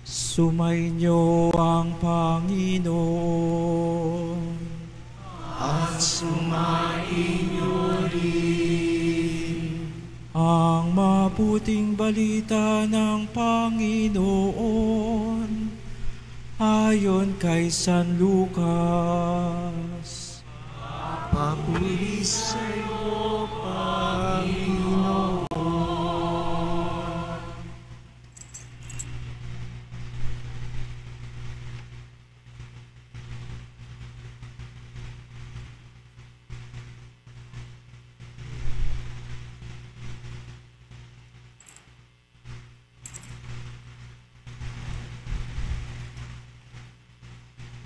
Sumainyo ang Panginoon. At sumainyo rin. Ang mabuting balita ng Panginoon ayon kay San Lucas. Papuri sa iyo, Panginoon.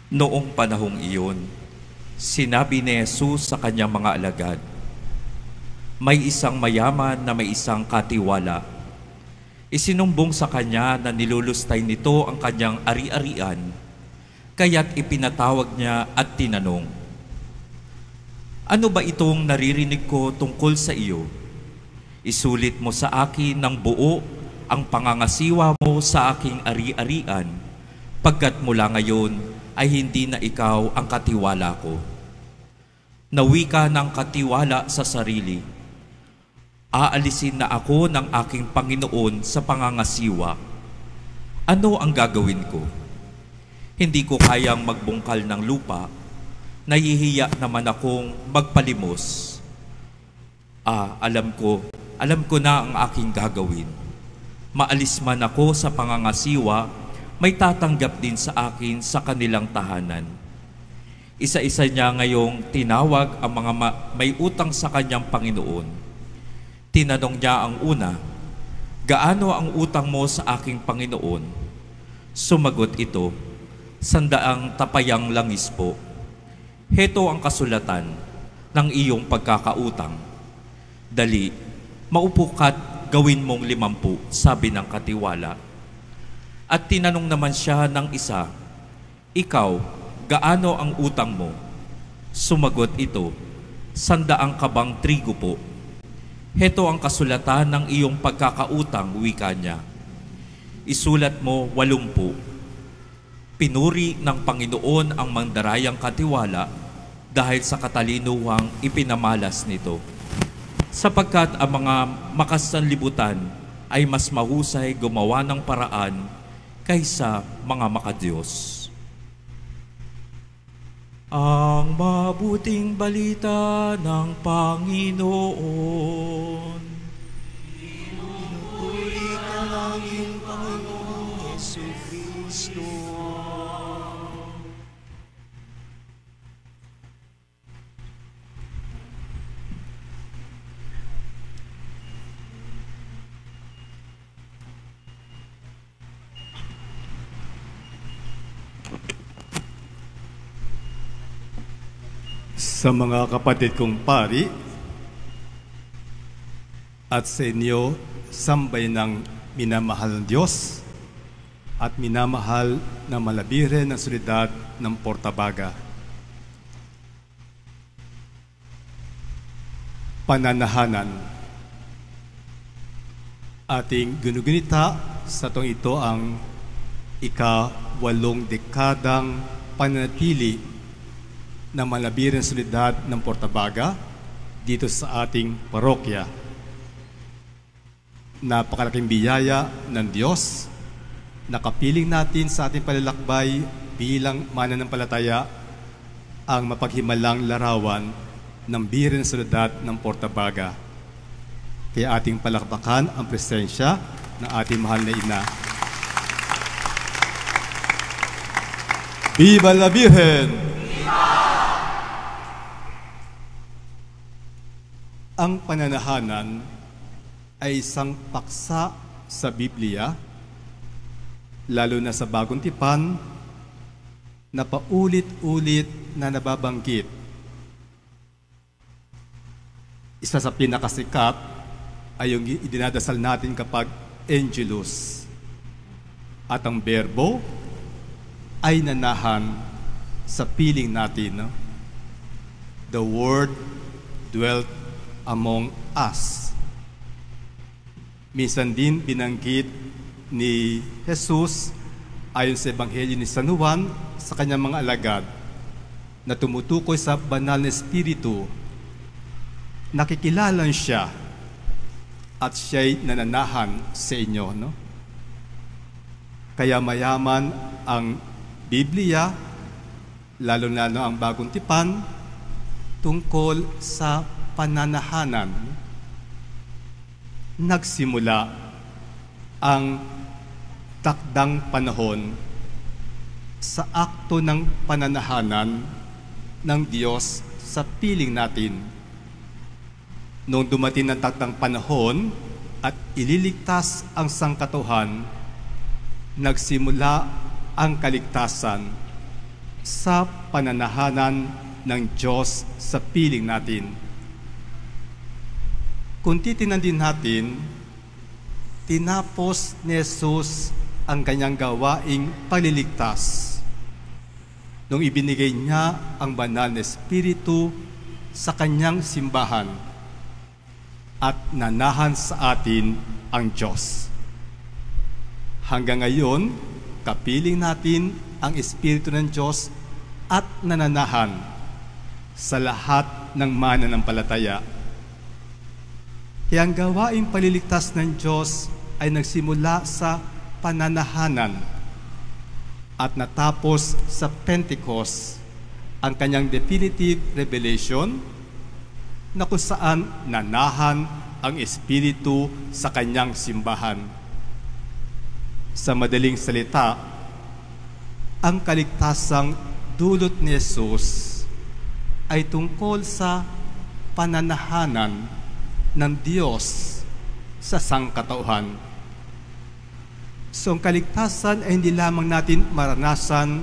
Noong panahong iyon, sinabi ni Jesus sa kanyang mga alagad, "May isang mayaman na may isang katiwala. Isinumbong sa kanya na nilulustay nito ang kanyang ari-arian, kaya't ipinatawag niya at tinanong, 'Ano ba itong naririnig ko tungkol sa iyo? Isulit mo sa akin ng buo ang pangangasiwa mo sa aking ari-arian, pagkat mula ngayon ay hindi na ikaw ang katiwala ko.' Nawi ka ng katiwala sa sarili. Aalisin na ako ng aking Panginoon sa pangangasiwa. Ano ang gagawin ko? Hindi ko kayang magbungkal ng lupa. Nahihiya naman akong magpalimos. Alam ko na ang aking gagawin. Maalis man ako sa pangangasiwa, may tatanggap din sa akin sa kanilang tahanan. Isa-isa niya ngayong tinawag ang mga may utang sa kanyang Panginoon. Tinanong niya ang una, 'Gaano ang utang mo sa aking Panginoon?' Sumagot ito, 100 tapayang langis po. Heto ang kasulatan ng iyong pagkakautang. Dali, maupo ka't gawin mong 50, sabi ng katiwala. At tinanong naman siya ng isa, 'Ikaw, gaano ang utang mo?' Sumagot ito, 100 kabang trigo po. Heto ang kasulatan ng iyong pagkakautang, wika niya. Isulat mo 80. Pinuri ng Panginoon ang mandarayang katiwala dahil sa katalinuhang ipinamalas nito. Sapagkat ang mga makasanlibutan ay mas mahusay gumawa ng paraan kaysa mga makadiyos. Ang mabuting balita ng Panginoon. Pinupuri ka namin, Panginoong Jesucristo. Sa mga kapatid kong pari at sa inyo, sambay ng minamahal ng Diyos at minamahal na malabirin ng Solidad ng Portabaga. Pananahanan. Ating ginugunita sa tong ito ang ika-8 dekadang pananatili na malabirin solidad ng Portabaga dito sa ating parokya. Napakalaking biyaya ng Diyos, nakapiling natin sa ating palalakbay bilang mananampalataya ang mapaghimalang larawan ng birin solidad ng Portabaga. Kaya ating palakpakan ang presensya ng ating mahal na ina. Viva la Virgen! Ang pananahanan ay isang paksa sa Biblia, lalo na sa Bagong Tipan, na paulit-ulit na nababanggit. Isa sa pinakasikat ay yung idinadasal natin kapag Angelus. At ang berbo ay nanahan sa piling natin. The Word dwelt among us. Minsan din binanggit ni Jesus ayon sa Ebanghelyo ni San Juan sa kanyang mga alagad na tumutukoy sa banal na Espiritu, nakikilala siya at siya'y nananahan sa inyo. No? Kaya mayaman ang Biblia, lalo na ang Bagong Tipan, tungkol sa pananahanan. Nagsimula ang takdang panahon sa akto ng pananahanan ng Diyos sa piling natin. Noong dumating ang takdang panahon at ililigtas ang sangkatauhan, nagsimula ang kaligtasan sa pananahanan ng Diyos sa piling natin. Kung titinan din natin, tinapos ni Jesus ang kanyang gawaing pagliligtas nung ibinigay niya ang banal na Espiritu sa kanyang simbahan at nanahan sa atin ang Diyos. Hanggang ngayon, kapiling natin ang Espiritu ng Diyos at nananahan sa lahat ng mananampalataya. Kaya ang gawaing paliligtas ng Diyos ay nagsimula sa pananahanan at natapos sa Pentecost, ang kanyang definitive revelation na kung saan nanahan ang Espiritu sa kanyang simbahan. Sa madaling salita, ang kaligtasang dulot ni Jesus ay tungkol sa pananahanan ng Diyos sa sangkatauhan. So ang kaligtasan ay hindi lamang natin maranasan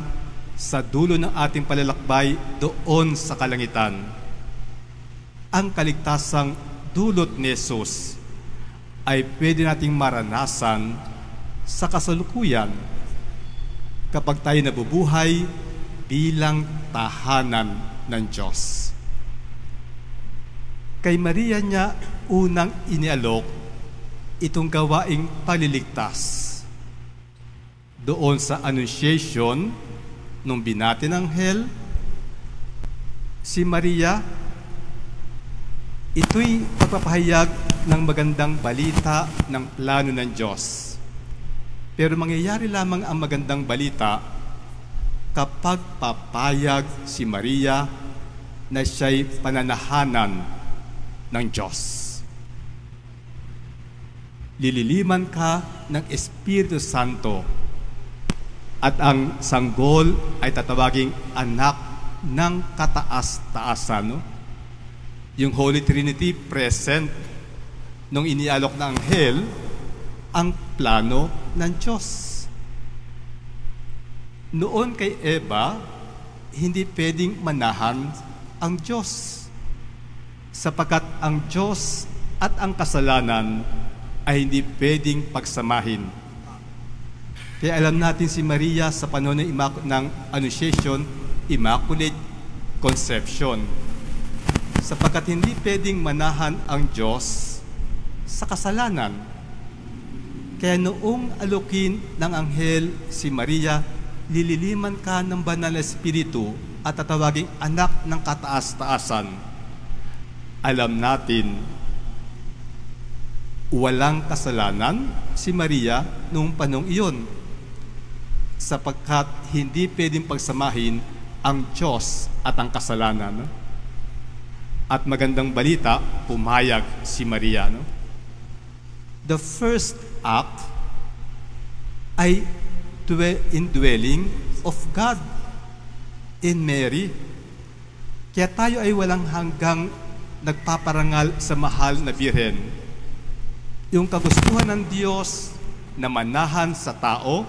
sa dulo ng ating palalakbay doon sa kalangitan. Ang kaligtasang dulot ni Jesus ay pwede nating maranasan sa kasalukuyan kapag tayo nabubuhay bilang tahanan ng Diyos. Kay Maria niya unang inialok itong gawaing paliligtas. Doon sa Annunciation, nung binati ng anghel, si Maria, ito'y pagpapahayag ng magandang balita ng plano ng Diyos. Pero mangyayari lamang ang magandang balita kapag papayag si Maria na siya'y pananahanan ng Diyos. Lililiman ka ng Espiritu Santo at ang sanggol ay tatawaging anak ng kataas-taasan. No? Yung Holy Trinity present nung inialok ng anghel ang plano ng Diyos. Noon kay Eva, hindi pwedeng manahan ang Diyos sapagkat ang Diyos at ang kasalanan ay hindi pwedeng pagsamahin. Kaya alam natin si Maria sa panahon ng Annunciation, Immaculate Conception. Sapagkat hindi pwedeng manahan ang Diyos sa kasalanan. Kaya noong alukin ng anghel si Maria, lililiman ka ng banal na Espiritu at tatawaging anak ng kataas-taasan. Alam natin, walang kasalanan si Maria noong panahong iyon, sapagkat hindi pwedeng pagsamahin ang Diyos at ang kasalanan. No? At magandang balita, pumayag si Maria. No? The first act ay indwelling of God in Mary. Kaya tayo ay walang hanggang nagpaparangal sa mahal na Birhen. Yung kagustuhan ng Diyos na manahan sa tao,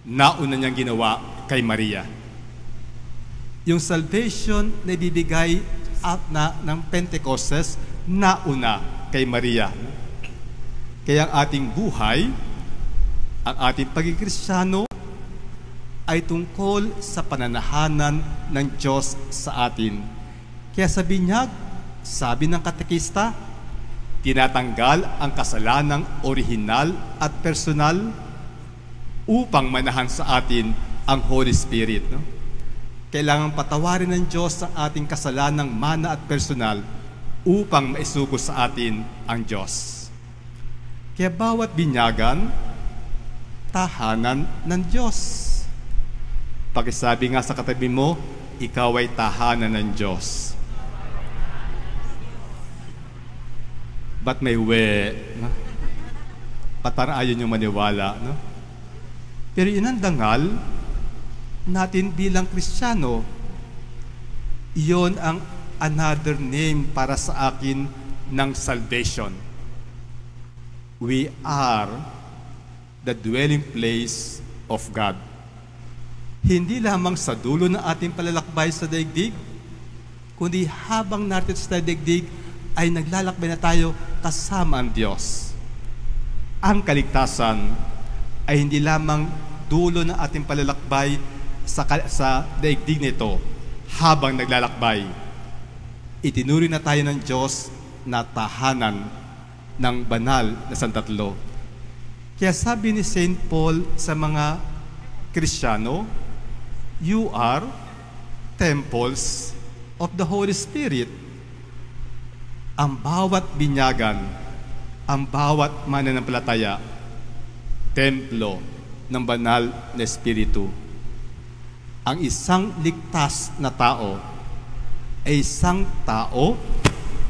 nauna niyang ginawa kay Maria. Yung salvation na ibibigay ng Pentecostes, nauna kay Maria. Kaya ang ating buhay, ang ating pagiging Kristiyano, ay tungkol sa pananahanan ng Diyos sa atin. Kaya sa binyag, sabi ng katekista, tinatanggal ang kasalanang orihinal at personal upang manahan sa atin ang Holy Spirit. No? Kailangan patawarin ng Diyos ang ating kasalanang mana at personal upang maisugo sa atin ang Diyos. Kaya bawat binyagan, tahanan ng Diyos. Pakisabi nga sa katabi mo, ikaw ay tahanan ng Diyos. Ba't may we? No? Parang ayaw nyo maniwala. No? Pero yun ang dangal natin bilang Kristiyano. Iyon ang another name para sa akin ng salvation. We are the dwelling place of God. Hindi lamang sa dulo ng ating palalakbay sa daigdig, kundi habang natin sa daigdig ay naglalakbay na tayo kasama ang Diyos. Ang kaligtasan ay hindi lamang dulo ng ating palalakbay sa daigdig nito habang naglalakbay. Itinuri na tayo ng Diyos na tahanan ng banal na Santatlo. Kaya sabi ni St. Paul sa mga Kristiyano, you are temples of the Holy Spirit. Ang bawat binyagan, ang bawat mananampalataya, templo ng banal na Espiritu. Ang isang ligtas na tao ay isang tao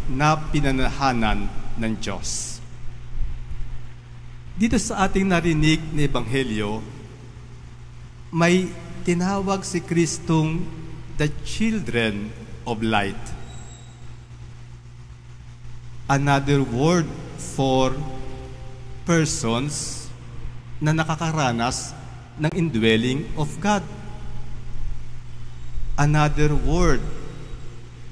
na pinanahanan ng Diyos. Dito sa ating narinig na Ebanghelyo, may tinawag si Kristong the children of light. Another word for persons na nakakaranas ng indwelling of God. Another word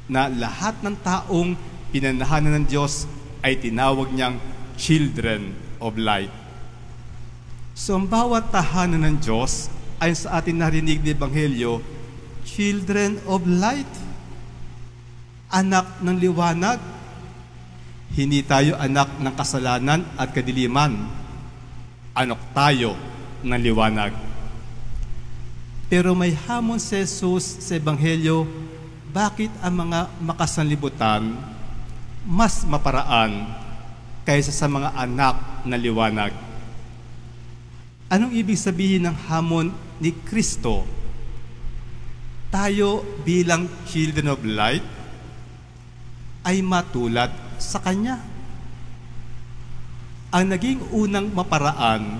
na lahat ng taong pinanahanan ng Diyos ay tinawag niyang children of light. So ang bawat tahanan ng Diyos ay sa ating narinig na Ebanghelyo, children of light, anak ng liwanag. Hindi tayo anak ng kasalanan at kadiliman. Anak tayo ng liwanag. Pero may hamon si Jesus sa Ebanghelyo, bakit ang mga makasanlibutan mas maparaan kaysa sa mga anak ng liwanag? Anong ibig sabihin ng hamon ni Kristo? Tayo bilang children of light ay matulad sa Kanya. Ang naging unang maparaan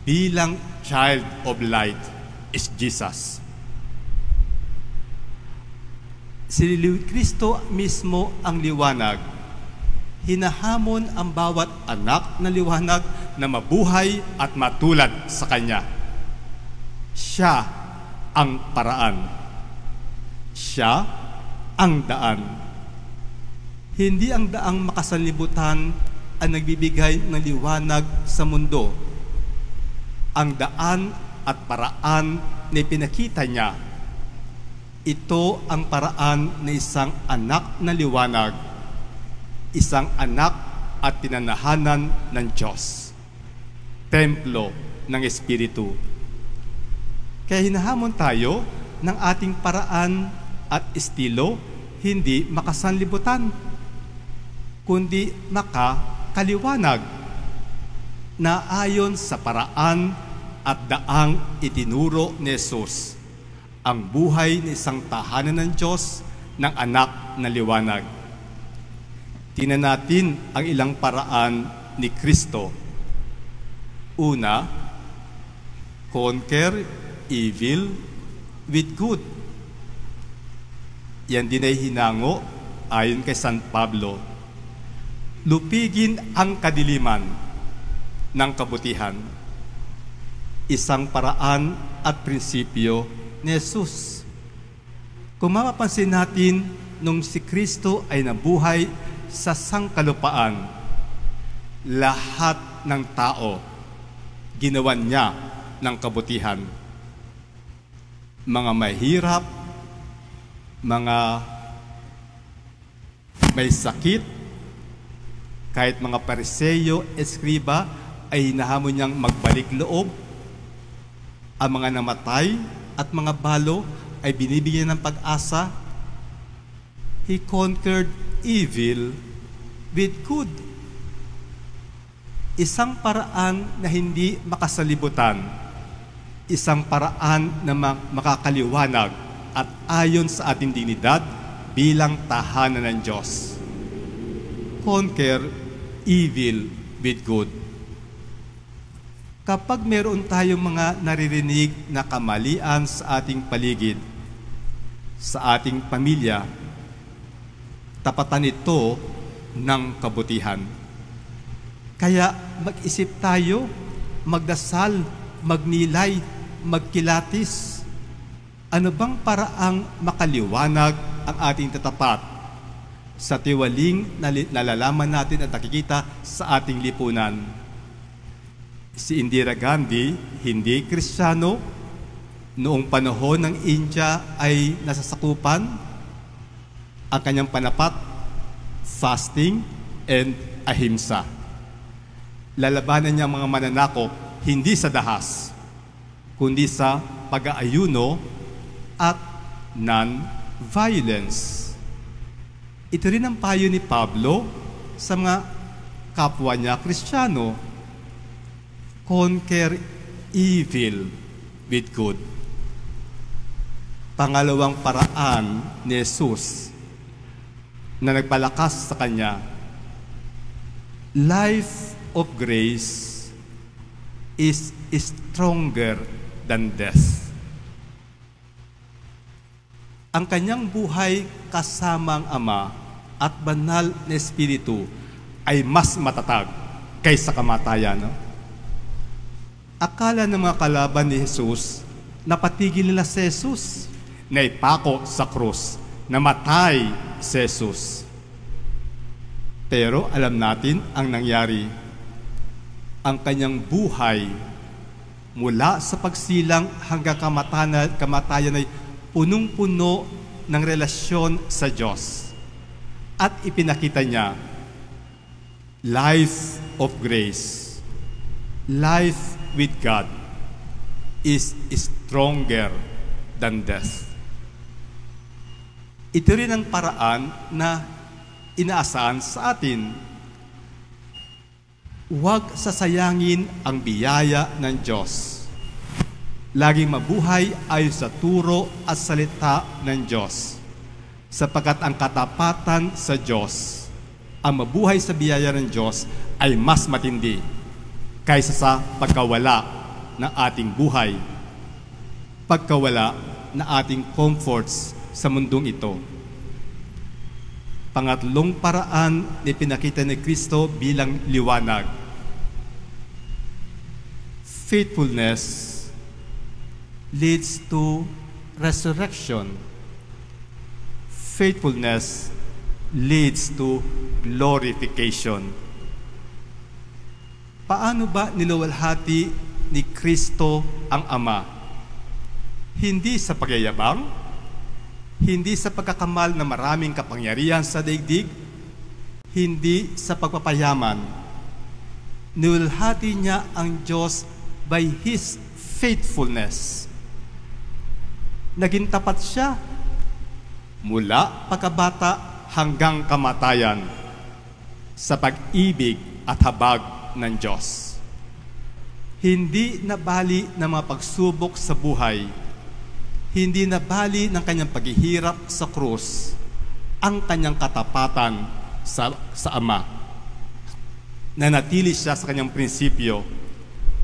bilang child of light is Jesus. Si Kristo mismo ang liwanag. Hinahamon ang bawat anak na liwanag na mabuhay at matulad sa Kanya. Siya ang paraan. Siya ang daan. Hindi ang daang makasanlibutan ang nagbibigay ng liwanag sa mundo. Ang daan at paraan na pinakita niya, ito ang paraan ng isang anak na liwanag, isang anak at pinanahanan ng Diyos, templo ng Espiritu. Kaya hinahamon tayo ng ating paraan at estilo, hindi makasanlibutan, kundi makakaliwanag na ayon sa paraan at daang itinuro ni Jesus, ang buhay ng isang tahanan ng Diyos ng anak na liwanag. Tingnan natin ang ilang paraan ni Kristo. Una, conquer evil with good. Yan din ay hinango ayon kay San Pablo. Lupigin ang kadiliman ng kabutihan. Isang paraan at prinsipyo ni Jesus. Kung mapapansin natin, nung si Kristo ay nabuhay sa sangkalupaan, lahat ng tao ginawan niya ng kabutihan. Mga mahirap, mga may sakit, kahit mga Pariseyo, Eskriba, ay hinahamon niyang magbalik loob Ang mga namatay at mga balo ay binibigyan ng pag-asa. He conquered evil with good. Isang paraan na hindi makasalibutan, isang paraan na makakaliwanag at ayon sa ating dignidad bilang tahanan ng Diyos. Conquer evil with good. Kapag meron tayong mga naririnig na kamalian sa ating paligid, sa ating pamilya, tapatan ito ng kabutihan. Kaya mag-isip tayo, magdasal, magnilay, magkilatis. Ano bang paraang makaliwanag ang ating tatapat sa tiwaling nalalaman natin at nakikita sa ating lipunan? Si Indira Gandhi, hindi Kristiyano, noong panahon ng India ay nasasakupan. Ang kanyang panapat, fasting and ahimsa. Lalabanan niya ang mga mananakop hindi sa dahas, kundi sa pag-aayuno at non-violence. Ito rin ang payo ni Pablo sa mga kapwa niya Kristiyano. Conquer evil with good. Pangalawang paraan ni Jesus na nagpalakas sa kanya, life of grace is stronger than death. Ang kanyang buhay kasama ang Ama at banal na Espiritu ay mas matatag kaysa kamatayan. No? Akala ng mga kalaban ni Jesus, napatigil nila si Jesus, naipako sa krus, namatay si Jesus. Pero alam natin ang nangyari. Ang kanyang buhay mula sa pagsilang hanggang kamatayan ay punong-puno ng relasyon sa Diyos. At ipinakita niya, life of grace, life with God is stronger than death. Ito rin ang paraan na inaasahan sa atin. Huwag sasayangin ang biyaya ng Diyos. Laging mabuhay ayon sa turo at salita ng Diyos. Sapagkat ang katapatan sa Diyos, ang mabuhay sa biyaya ng Diyos ay mas matindi kaysa sa pagkawala ng ating buhay, pagkawala ng ating comforts sa mundong ito. Pangatlong paraan na pinakita ni Kristo bilang liwanag. Faithfulness leads to resurrection. Faithfulness leads to glorification. Paano ba niluwalhati ni Kristo ang Ama? Hindi sa pagyayabang, hindi sa pagkakamal na maraming kapangyarihan sa daigdig, hindi sa pagpapayaman. Niluwalhati niya ang Diyos by His faithfulness. Naging tapat siya mula pagkabata hanggang kamatayan sa pag-ibig at habag ng Diyos. Hindi nabali ng mga pagsubok sa buhay, hindi nabali ng kanyang paghihirap sa krus ang kanyang katapatan sa Ama. Nanatili siya sa kanyang prinsipyo.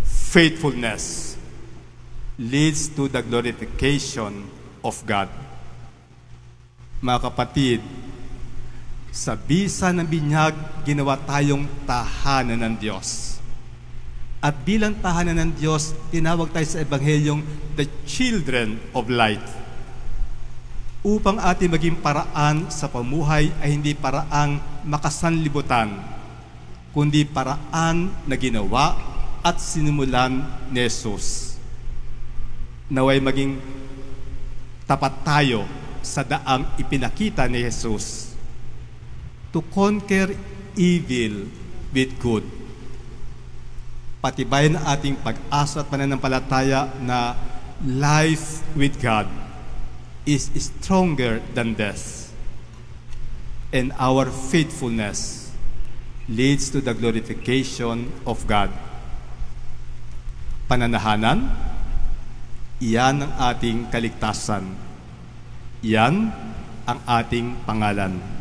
Faithfulness leads to the glorification of God. Mga kapatid, sa bisa ng binyag, ginawa tayong tahanan ng Diyos. At bilang tahanan ng Diyos, tinawag tayo sa Ebanghelyong the children of light. Upang ating maging paraan sa pamuhay ay hindi paraang makasanlibutan, kundi paraan na ginawa at sinimulan ni Jesus. Naway maging tapat tayo sa daang ipinakita ni Jesus. To conquer evil with good. Patibayan ang ating pag-asa at pananampalataya na life with God is stronger than death, and our faithfulness leads to the glorification of God. Pananahanan, iyan ang ating kaligtasan. Iyan ang ating pangalan.